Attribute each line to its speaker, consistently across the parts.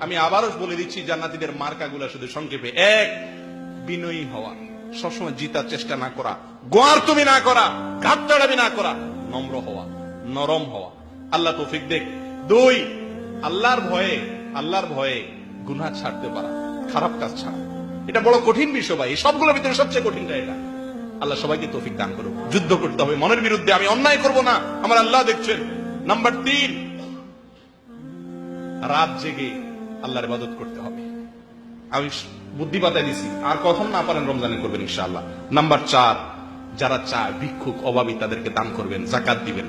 Speaker 1: আমি আবারও বলে দিচ্ছি জান্নাতীদের মার্কাগুলো শুধু সংক্ষেপে। এক, বিনয়ী হওয়া, সবসময় জিতার চেষ্টা না করা, গোয়ার তুমি না করা, ঘাট চড়াবি না করা, নম্র হওয়া, নরম হওয়া। আল্লাহ তৌফিক দেখ। দুই, আল্লাহর ভয়ে গুনাহ ছাড়তে পারা, খারাপ কাজ ছাড়া। এটা বড় কঠিন বিষয় ভাই, সবগুলোর ভিতরে সবচেয়ে কঠিনটা এটা। আল্লাহ সবাইকে তৌফিক দান করুক। যুদ্ধ করতে হবে মনের বিরুদ্ধে, আমি অন্যায় করব না, আমার আল্লাহ দেখছেন। নাম্বার তিন, রাত জেগে আল্লাহর ইবাদত করতে হবে। আমি বুদ্ধি বাতায় দিছি, আর কখন না পারেন রমজানে করবেন ইনশাআল্লাহ। নাম্বার চার, যারা চায় ভিক্ষুক অভাবী তাদেরকে দান করবেন, যাকাত দিবেন।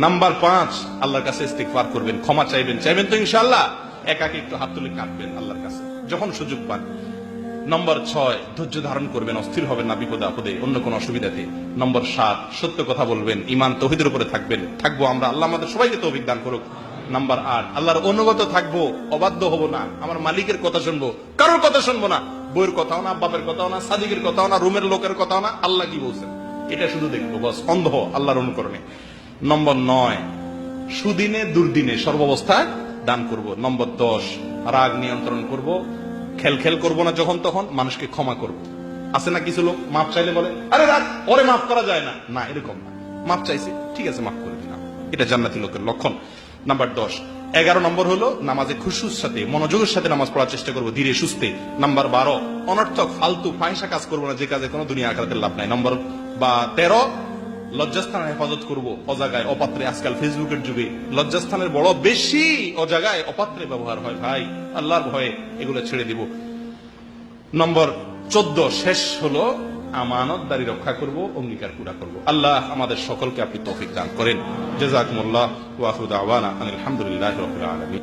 Speaker 1: নাম্বার পাঁচ, আল্লাহর কাছে ইস্তিগফার করবেন, ক্ষমা চাইবেন তো ইনশাআল্লাহ। একাকে একটু হাত তুলে কাঁদবেন আল্লাহর কাছে যখন সুযোগ পান। নম্বর ছয়, ধৈর্য ধারণ করবেন, অস্থির হবেন না বিপদে আপদে, অন্য কোন অসুবিধাতে। নম্বর সাত, সত্য কথা বলবেন, ঈমান তাওহীদের উপরে থাকবো আমরা। আল্লাহ আমাদের সবাইকে তৌফিক দান করুক। নাম্বার আট, আল্লাহর অনুগত থাকবো, অবাধ্য হব না, আমার মালিকের কথা শুনবো, কারোর কথা শুনবো না, বইয়ের কথাও না, বাপের কথাও না, সাদিকের কথাও না, রুমের লোকের কথাও না, আল্লাহ কি বলছেন এটা শুধু দেখবো, বস অন্ধ আল্লাহর অনুকরণে। নম্বর নয়, সুদিনে দুর্দিনে সর্বাবস্থায় দান করব। নম্বর 10, রাগ নিয়ন্ত্রণ করব, খেল করব না যখন তখন, মানুষকে ক্ষমা করব। আছে না কিছু লোক মাপ চাইলে বলে আরে রাগ, ওরে মাফ করা যায় না, না এরকম না, মাপ চাইছে ঠিক আছে মাফ করে দিলাম, এটা জান্নাতি লোকের লক্ষণ। নাম্বার 10। 11 নম্বর হলো নামাজে খুশুর সাথে মনোযোগের সাথে নামাজ পড়ার চেষ্টা করবো, ধীরে সুস্থে। নাম্বার 12, অনর্থক ফালতু ফাহিশা কাজ করবো না, যে কাজে কোনো দুনিয়া আখিরাতের লাভ নাই। নম্বর 13, লজ্জাস্থানের হেফাজত করব, অজাগায় অপাত্রে। আজকাল ফেসবুকের যুগে লজ্জাস্থানের বড় বেশি অজাগায় অপাত্রে ব্যবহার হয় ভাই, আল্লাহর ভয়ে এগুলো ছেড়ে দিব। নম্বর 14, শেষ হলো আমানতদারি রক্ষা করব, অঙ্গীকার পুরা করব। আল্লাহ আমাদের সকলকে আপনি তৌফিক দান করেন। জাযাকুমুল্লাহ ওয়া আখিরু দাওয়ানা আলহামদুলিল্লাহি রাব্বিল আলামিন।